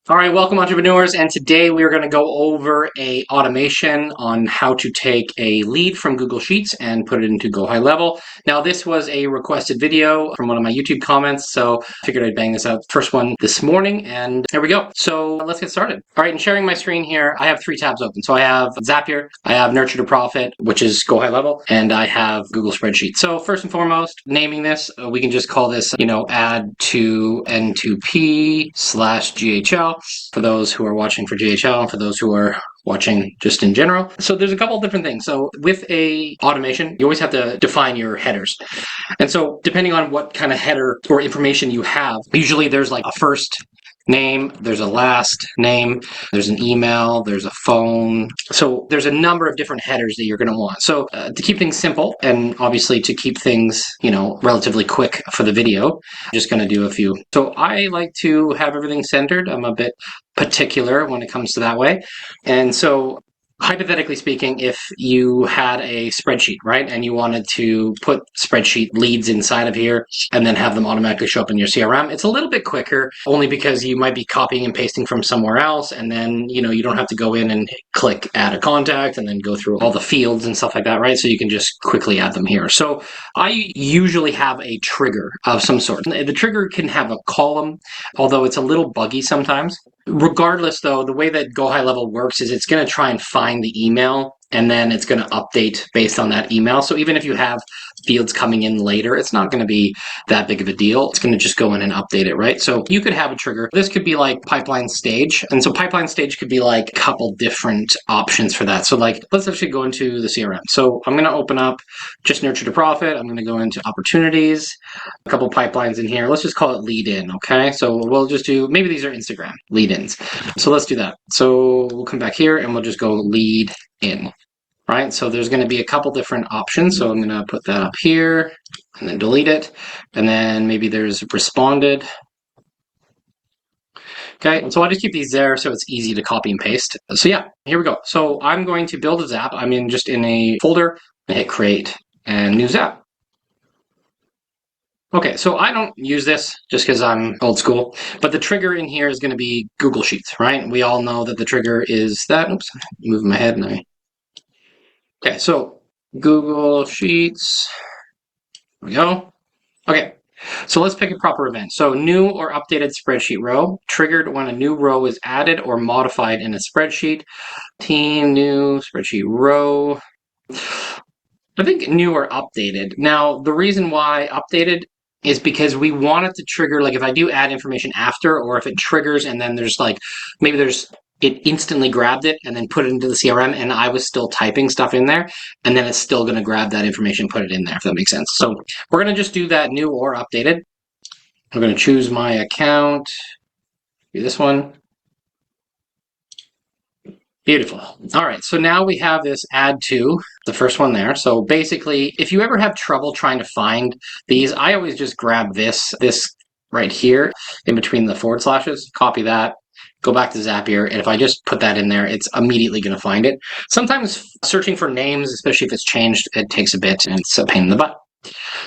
All right, welcome entrepreneurs, and today we are going to go over a automation on how to take a lead from Google Sheets and put it into Go High Level. Now, this was a requested video from one of my YouTube comments, so I figured I'd bang this out first one this morning, and here we go. So let's get started. All right, and sharing my screen here, I have 3 tabs open. So I have Zapier, I have Nurture to Profit, which is Go High Level, and I have Google Spreadsheet. So first and foremost, naming this, we can just call this, add to N2P/GHL. For those who are watching for GHL and for those who are watching just in general. So there's a couple of different things. So with a automation, you always have to define your headers. And so depending on what kind of header or information you have, usually there's like a first name, there's a last name, there's an email, there's a phone. So there's a number of different headers that you're going to want. So to keep things simple and obviously to keep things, relatively quick for the video, I'm just going to do a few. So I like to have everything centered. I'm a bit particular when it comes to that way. And so hypothetically speaking, if you had a spreadsheet, right, and you wanted to put spreadsheet leads inside of here and then have them automatically show up in your CRM, it's a little bit quicker only because you might be copying and pasting from somewhere else. And then, you don't have to go in and click add a contact and then go through all the fields and stuff like that, right? So you can just quickly add them here. So I usually have a trigger of some sort. The trigger can have a column, although it's a little buggy sometimes. Regardless, though, the way that Go High Level works is it's going to try and find the email and then it's going to update based on that email. So even if you have fields coming in later, it's not going to be that big of a deal. It's going to just go in and update it, right? So you could have a trigger. This could be like pipeline stage. And so pipeline stage could be like a couple different options for that. So like, let's actually go into the CRM. So I'm going to open up just Nurture to Profit. I'm going to go into opportunities, a couple pipelines in here. Let's just call it lead in. Okay. So we'll just do, maybe these are Instagram lead ins. So let's do that. So we'll come back here and we'll just go lead in. Right, so there's going to be a couple different options. So I'm going to put that up here and then delete it. And then maybe there's responded. Okay, so I'll just keep these there so it's easy to copy and paste. So yeah, here we go. So I'm going to build a Zap. I'm just in a folder and hit create and new Zap. Okay, so I don't use this just because I'm old school, but the trigger in here is going to be Google Sheets, right? We all know that the trigger is that. Oops, I'm moving my head and Okay, so Google Sheets, there we go. Okay, so let's pick a proper event. So new or updated spreadsheet row, triggered when a new row is added or modified in a spreadsheet. Team, new, spreadsheet row. I think new or updated. Now, the reason why updated is because we want it to trigger, like if I do add information after, or if it triggers and then there's like, maybe it instantly grabbed it and then put it into the CRM and I was still typing stuff in there and then it's still going to grab that information and put it in there, if that makes sense. So we're going to just do that new or updated. I'm going to choose my account, do this one. Beautiful. All right, so now we have this add to, the first one there. So basically, if you ever have trouble trying to find these, I always just grab this right here in between the forward slashes, copy that, go back to Zapier, and if I just put that in there, it's immediately going to find it. Sometimes searching for names, especially if it's changed, it takes a bit and it's a pain in the butt.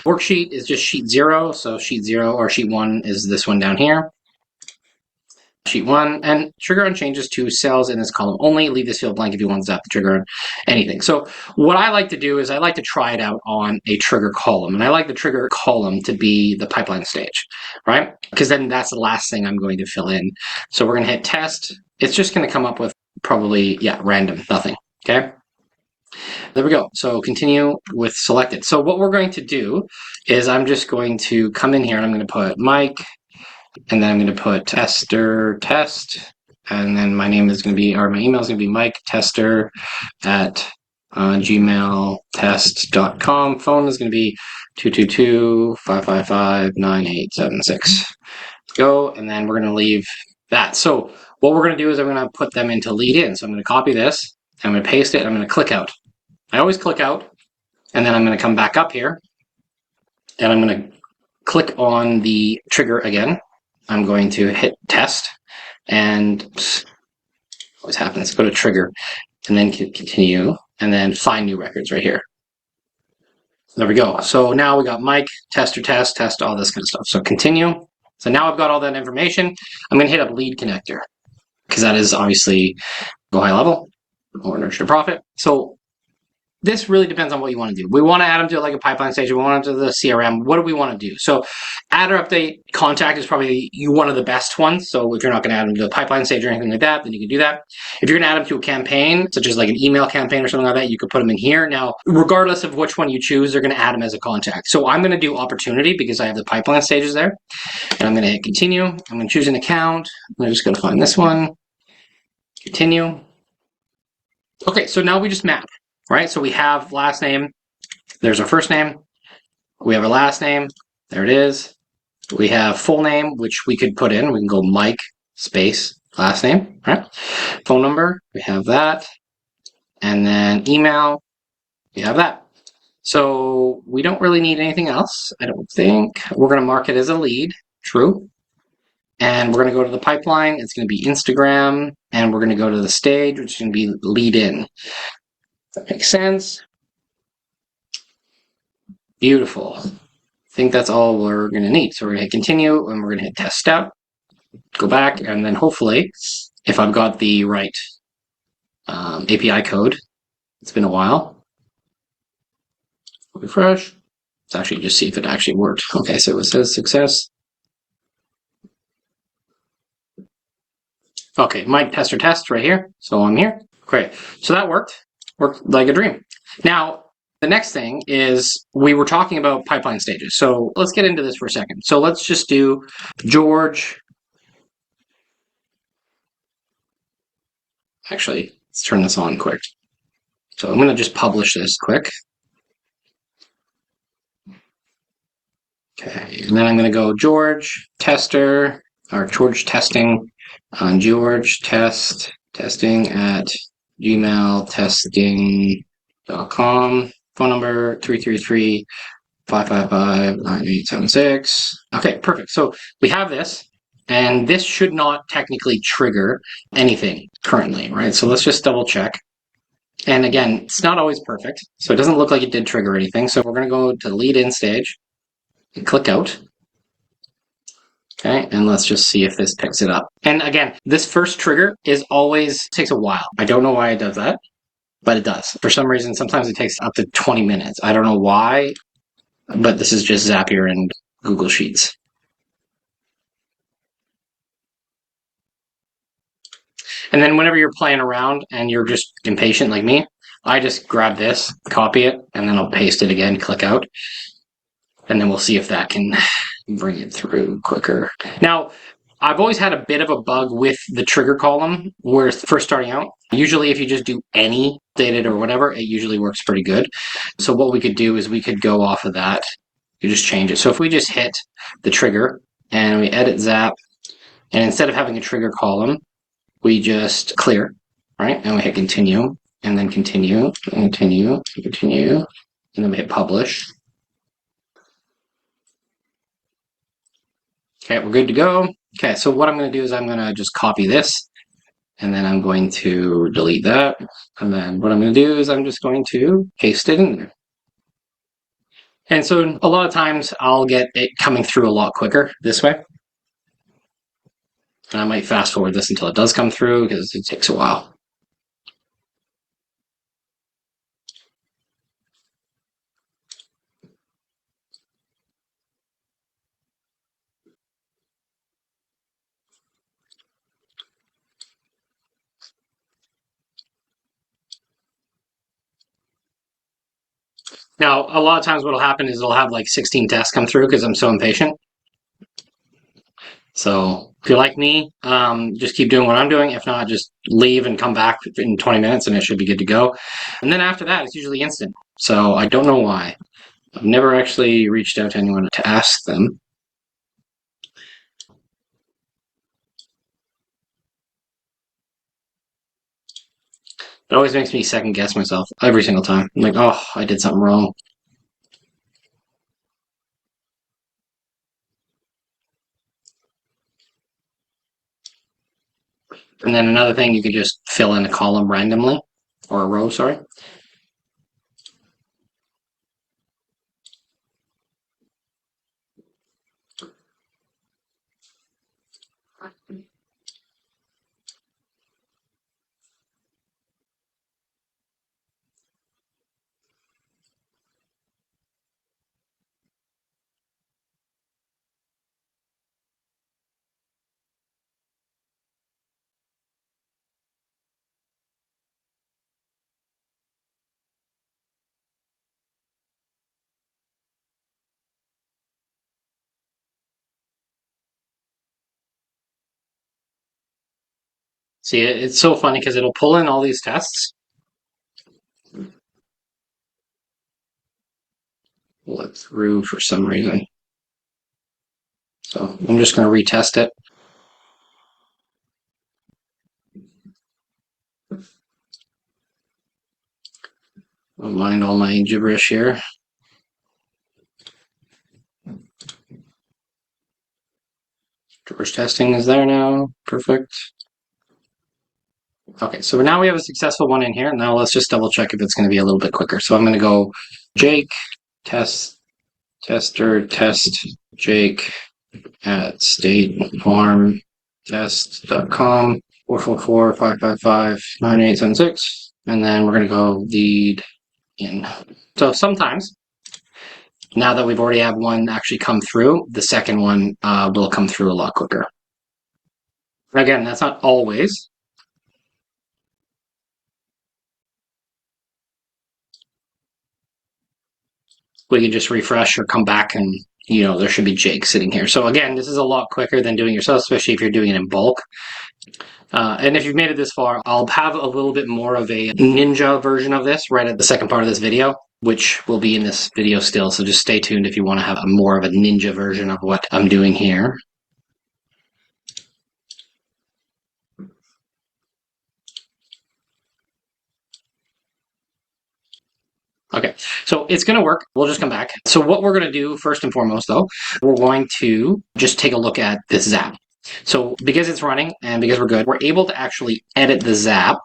Worksheet is just sheet 0, so sheet 0 or sheet 1 is this one down here. Sheet 1, and trigger on changes to cells in this column only. Leave this field blank if you want to zap the trigger on anything. So what I like to do is I like to try it out on a trigger column, and I like the trigger column to be the pipeline stage, right? Because then that's the last thing I'm going to fill in. So we're going to hit test. It's just going to come up with probably, random, nothing, okay? There we go. So continue with selected. So what we're going to do is I'm just going to come in here and I'm going to put Mike, and then I'm going to put tester test, and then my name is going to be, or my email is going to be miketester@gmailtest.com. Phone is going to be 222-555-9876. Go, and then we're going to leave that. So what we're going to do is I'm going to put them into lead in. So I'm going to copy this, I'm going to paste it, I'm going to click out. I always click out, and then I'm going to come back up here, and I'm going to click on the trigger again. I'm going to hit test, and always happens, go to trigger, and then continue, and then find new records right here. There we go. So now we got Mike, tester, test, all this kind of stuff. So continue. So now I've got all that information. I'm going to hit up lead connector. because that is obviously go high level or nurture to profit. So this really depends on what you want to do. We want to add them to like a pipeline stage. We want them to the CRM. What do we want to do? So add or update contact is probably one of the best ones. So if you're not going to add them to the pipeline stage or anything like that, then you can do that. If you're going to add them to a campaign, such as like an email campaign or something like that, you could put them in here. Now, regardless of which one you choose, they're going to add them as a contact. So I'm going to do opportunity because I have the pipeline stages there. And I'm going to hit continue. I'm going to choose an account. I'm just going to find this one. Continue. Okay, so now we just map. Right, so we have last name, there's our first name, we have our last name, there it is. We have full name, which we could put in, we can go Mike space last name, right? Phone number, we have that. And then email, we have that. So we don't really need anything else, I don't think. We're gonna mark it as a lead, true. And we're gonna go to the pipeline, it's gonna be Instagram, and we're gonna go to the stage, which is gonna be lead in. That makes sense. Beautiful. I think that's all we're going to need. So we're going to hit continue and we're going to hit test out. Go back and then hopefully, if I've got the right API code, it's been a while. Refresh. Let's actually just see if it actually worked. Okay, so it says success. Okay, Mike tester test right here. So I'm here. Great. So that worked. Worked like a dream. Now, the next thing is we were talking about pipeline stages. So let's get into this for a second. So let's just do George. Actually, let's turn this on quick. So I'm going to just publish this quick. Okay, and then I'm going to go George tester, or George testing on George testing at gmailtesting.com. Phone number 333-555-9876. Okay, perfect. So we have this, and this should not technically trigger anything currently, right? So let's just double check. And again, it's not always perfect, so it doesn't look like it did trigger anything. So we're going to go to the lead in stage and click out. Okay, and let's just see if this picks it up. And again, this first trigger takes a while. I don't know why it does that, but it does. For some reason, sometimes it takes up to 20 minutes. I don't know why, but this is just Zapier and Google Sheets. And then whenever you're playing around and you're just impatient like me, I just grab this, copy it, and then I'll paste it again, click out. And then we'll see if that can bring it through quicker. Now, I've always had a bit of a bug with the trigger column where it's first starting out. Usually if you just do any dated or whatever, it usually works pretty good. So what we could do is we could go off of that. You just change it. So if we just hit the trigger and we edit Zap, and instead of having a trigger column, we just clear, right? And we hit continue, and then continue, and continue, and continue, and then we hit publish. Okay, we're good to go. Okay, so what I'm going to do is I'm going to just copy this, and then I'm going to delete that. And then what I'm going to do is I'm just going to paste it in there. And so a lot of times I'll get it coming through a lot quicker this way. And I might fast forward this until it does come through because it takes a while. Now, a lot of times what will happen is it'll have like 16 tests come through because I'm so impatient. So if you're like me, just keep doing what I'm doing. If not, just leave and come back in 20 minutes and it should be good to go. And then after that, it's usually instant. So I don't know why. I've never actually reached out to anyone to ask them. It always makes me second guess myself every single time. I'm like, oh, I did something wrong. And then another thing, you could just fill in a column randomly, or a row, sorry. See, it's so funny because it'll pull in all these tests. Pull it through for some reason. So I'm just going to retest it. Don't mind all my gibberish here. Gibberish testing is there now. Perfect. Okay, so now we have a successful one in here. Now let's just double check if it's going to be a little bit quicker. So I'm going to go Jake, tester, test, Jake at statefarmtest.com, 444-555-9876. And then we're going to go lead in. So sometimes, now that we've already had one actually come through, the second one will come through a lot quicker. Again, that's not always. We can just refresh or come back and, there should be Jake sitting here. So again, this is a lot quicker than doing it yourself, especially if you're doing it in bulk. And if you've made it this far, I'll have a little bit more of a ninja version of this right at the second part of this video, which will be in this video still. So just stay tuned if you want to have more of a ninja version of what I'm doing here. Okay, so it's going to work. We'll just come back. So what we're going to do first and foremost, though, we're going to just take a look at this Zap. So because it's running and because we're good, we're able to actually edit the Zap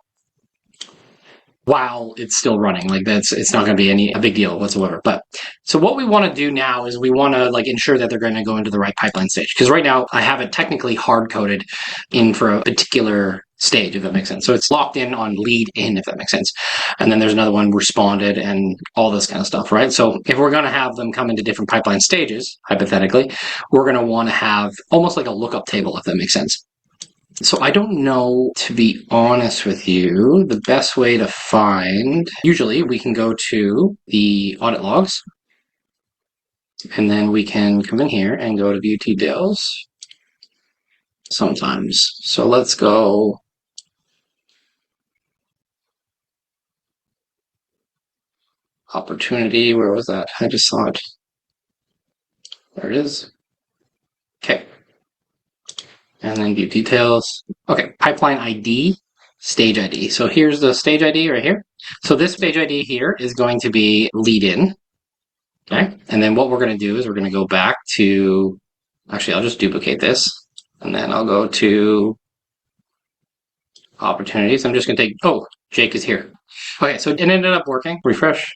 while it's still running. Like it's not going to be a big deal whatsoever. But so what we want to do now is we want to ensure that they're going to go into the right pipeline stage. Because right now I have it technically hard coded in for a particular stage, if that makes sense. So it's locked in on lead in, if that makes sense. And then there's another one responded and all this kind of stuff, right? So if we're going to have them come into different pipeline stages, hypothetically, we're going to want to have almost like a lookup table, if that makes sense. So I don't know, to be honest with you, the best way to find, usually we can go to the audit logs, and then we can come in here and go to view details sometimes. So let's go opportunity. Where was that? I just saw it. There it is. Okay. And then view details. Okay, pipeline ID, stage ID. So here's the stage ID right here. So this stage ID here is going to be lead in. Okay, and then what we're going to do is we're going to go back to, actually, I'll just duplicate this, and then I'll go to opportunities. I'm just going to take, oh, Jake is here. Okay, so it ended up working. Refresh.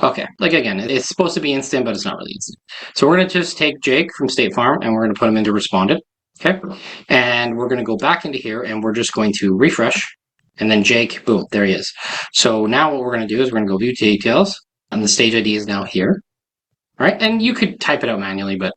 Okay, again, it's supposed to be instant, but it's not really instant. So we're going to just take Jake from State Farm, and we're going to put him into responded. Okay, and we're going to go back into here, and we're just going to refresh, and then Jake, boom, there he is. So now what we're going to do is we're going to go view details, and the stage ID is now here. All right, and you could type it out manually, but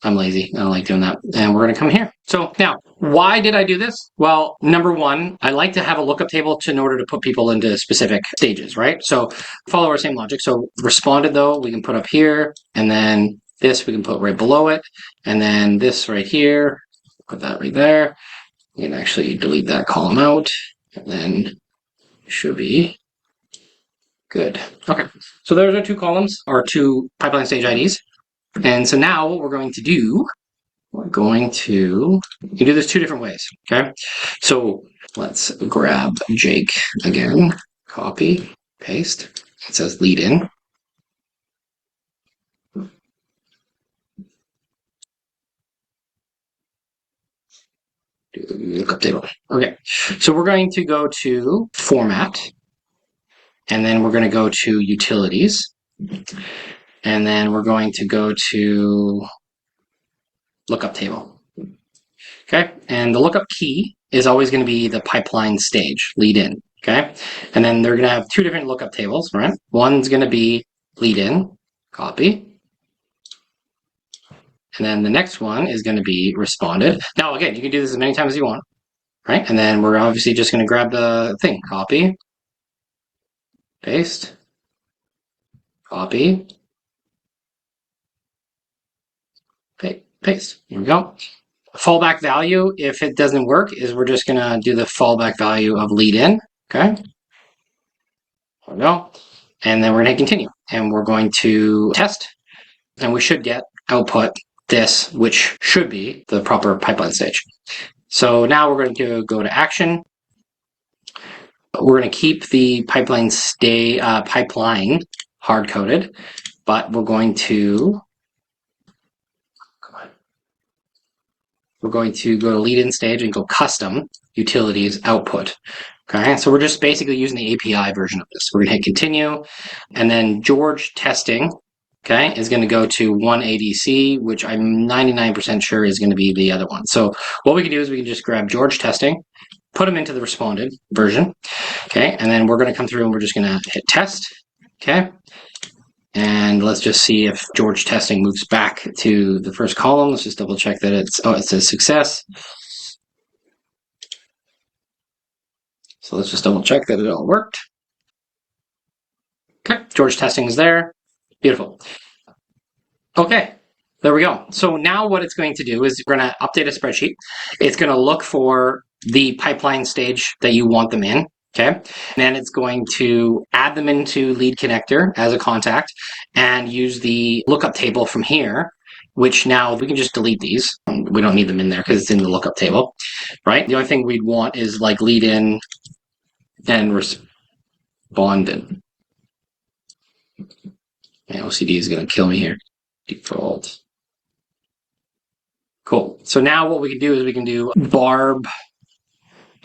I'm lazy. I don't like doing that. And we're going to come here. So now, why did I do this? Well, number one, I like to have a lookup table in order to put people into specific stages, right? So follow our same logic. So responded, though, we can put up here, and then this we can put right below it, and then this right here, put that right there. You can actually delete that column out, and then it should be good. Okay, so there's our two columns, our two pipeline stage IDs. And so now what we're going to do, you can do this two different ways, okay? So let's grab Jake again, copy, paste. It says lead in. Do the lookup table. Okay, so we're going to go to format, and then we're going to go to utilities, and then we're going to go to lookup table. Okay, and the lookup key is always going to be the pipeline stage, lead in. Okay, and then they're going to have two different lookup tables, right? One's going to be lead in, copy. And then the next one is going to be responded. Now, again, you can do this as many times as you want, right? And then we're obviously just going to grab the thing, copy, paste, copy, paste. Here we go. fallback value, if it doesn't work, is we're just going to do the fallback value of lead in. Okay. There we go. And then we're going to continue. And we're going to test. And we should get output this, which should be the proper pipeline stage. So now we're going to go to action. We're going to keep the pipeline hard-coded, but we're going to go to lead in stage and go custom utilities output. Okay, so we're just basically using the API version of this. We're going to hit continue, and then George testing, okay, is going to go to 1ADC, which I'm 99% sure is going to be the other one. So what we can do is we can just grab George testing, put them into the responded version, okay, and then we're going to come through and we're just going to hit test, okay, and let's just see if George testing moves back to the first column. Let's just double check that it says success. So let's just double check that it all worked. Okay, George testing is there. Beautiful. Okay, there we go. So now what it's going to do is we're going to update a spreadsheet. It's going to look for the pipeline stage that you want them in. Okay, and then it's going to add them into lead connector as a contact and use the lookup table from here, which now we can just delete these. We don't need them in there because it's in the lookup table, right? The only thing we'd want is like lead in and responded. My OCD is going to kill me here. Default. Cool. So now what we can do is we can do Barb,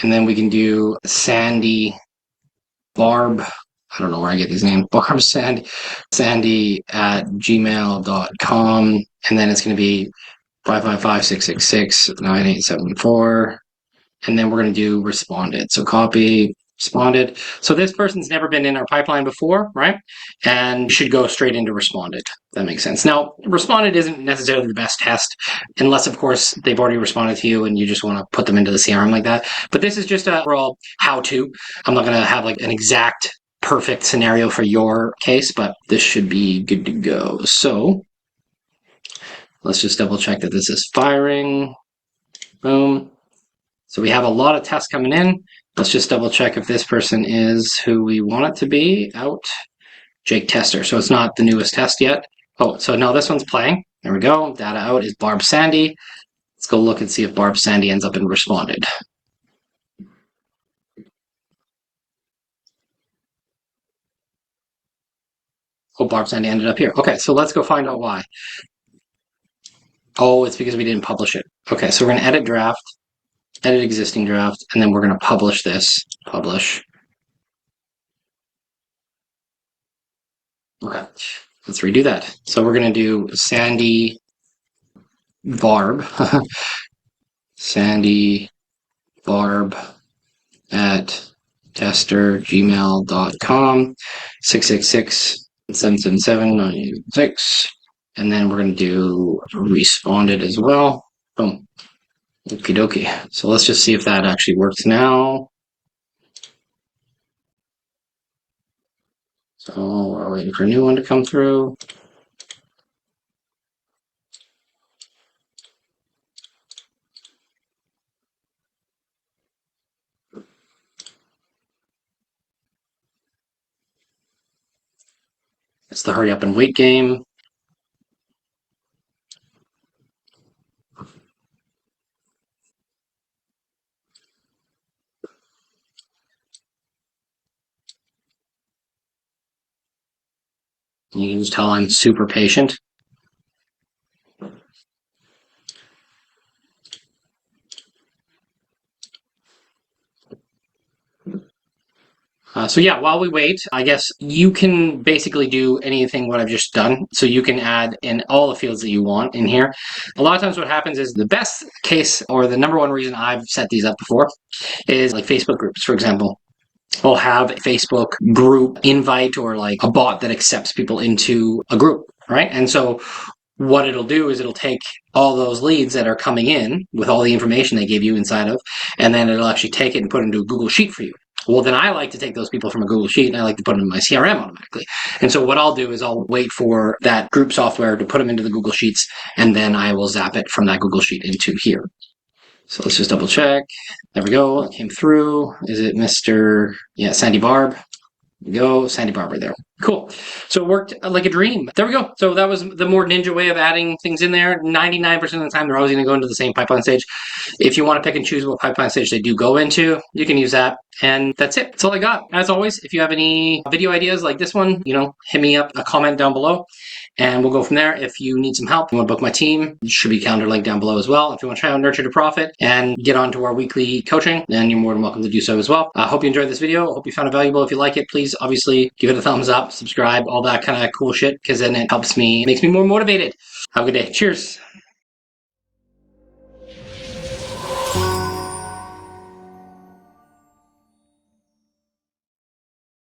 and then we can do Sandy, Barb. I don't know where I get these names. Barb Sandy at gmail.com, and then it's going to be 555-666-9874, and then we're going to do responded. So copy responded. So this person's never been in our pipeline before, right? And should go straight into responded. That makes sense. Now, responded isn't necessarily the best test, unless, of course, they've already responded to you and you just want to put them into the CRM like that. But this is just a overall how-to. I'm not going to have like an exact perfect scenario for your case, but this should be good to go. So let's just double check that this is firing. Boom. So we have a lot of tests coming in. Let's just double check if this person is who we want it to be. Out. Jake Tester. So it's not the newest test yet. Oh, so no, this one's playing. There we go. Data out is Barb Sandy. Let's go look and see if Barb Sandy ends up in responded. Oh, Barb Sandy ended up here. Okay, so let's go find out why. Oh, it's because we didn't publish it. Okay, so we're going to edit draft, edit existing draft, and then we're going to publish this. Publish. Okay, let's redo that. So we're going to do Sandy Barb. Sandy Barb at tester@gmail.com 666-777-986, and then we're going to do responded as well. Boom. Okie dokie. So let's just see if that actually works now. So we're waiting for a new one to come through. It's the hurry up and wait game. You can just tell I'm super patient. So yeah, while we wait, I guess you can basically do anything what I've just done. So you can add in all the fields that you want in here. A lot of times what happens is the best case, or the number one reason I've set these up before, is like Facebook groups, for example. We'll have a Facebook group invite or like a bot that accepts people into a group, right? And so what it'll do is it'll take all those leads that are coming in with all the information they gave you inside of, and then it'll actually take it and put it into a Google Sheet for you. Well, then I like to take those people from a Google Sheet and I like to put them in my CRM automatically. And so what I'll do is I'll wait for that group software to put them into the Google Sheets, and then I will zap it from that Google Sheet into here. So let's just double check. There we go. It came through. Is it Mr. Yeah, Sandy Barb? There we go. Sandy Barb right there. Cool. So it worked like a dream. There we go. So that was the more ninja way of adding things in there. 99% of the time, they're always going to go into the same pipeline stage. If you want to pick and choose what pipeline stage they do go into, you can use that. And that's it. That's all I got. As always, if you have any video ideas like this one, hit me up, a comment down below, and we'll go from there. If you need some help, you want to book my team, it should be a calendar link down below as well. If you want to try out Nurture to Profit and get onto our weekly coaching, then you're more than welcome to do so as well. I hope you enjoyed this video. I hope you found it valuable. If you like it, please obviously give it a thumbs up, subscribe, all that kind of cool shit, because then it helps me, makes me more motivated. Have a good day. Cheers.